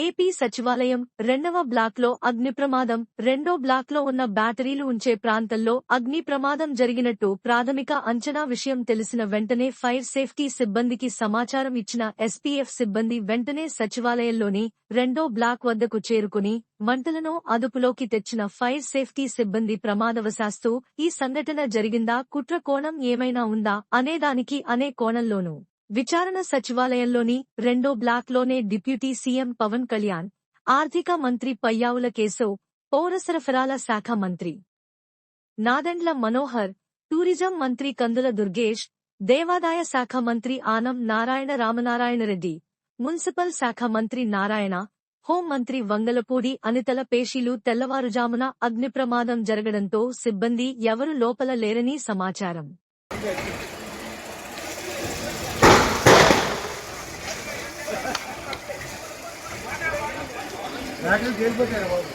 AP సచివాలయం 2వ బ్లాక్లో అగ్ని ప్రమాదం. 2 బ్లాక్లో ఉన్న బ్యాటరీలు ఉంచే ప్రాంతంలో అగ్ని ప్రమాదం జరిగినట్టు ప్రాథమిక అంచనా. విషయం తెలిసిన వెంటనే ఫైర్ సేఫ్టీ సిబ్బందికి సమాచారం ఇచ్చిన ఎస్పీఎఫ్ సిబ్బంది వెంటనే సచివాలయంలోని 2 బ్లాక్ వద్దకు చేరుకుని మంటలను అదుపులోకి తెచ్చిన ఫైర్ సేఫ్టీ సిబ్బంది ప్రమాదవశాత్తు ఈ సంఘటన జరిగిందా, కుట్ర కోణం ఏమైనా ఉందా అనేదానికి అనే కోణంలోనూ విచారణ. సచివాలయంలోని 2 బ్లాక్లోనే డిప్యూటీ సీఎం పవన్ కళ్యాణ్, ఆర్థిక మంత్రి పయ్యావుల కేశవ్, పౌర సరఫరాల శాఖ మంత్రి నాదెండ్ల మనోహర్, టూరిజం మంత్రి కందుల దుర్గేష్, దేవాదాయ శాఖ మంత్రి ఆనం నారాయణ రామనారాయణరెడ్డి, మున్సిపల్ శాఖ మంత్రి నారాయణ, హోం మంత్రి వంగలపూడి అనితల పేషీలు. తెల్లవారుజామున అగ్ని ప్రమాదం జరగడంతో సిబ్బంది ఎవరు లోపల లేరని సమాచారం. బ్యాటరీ తేలిపోతాయి బాబు.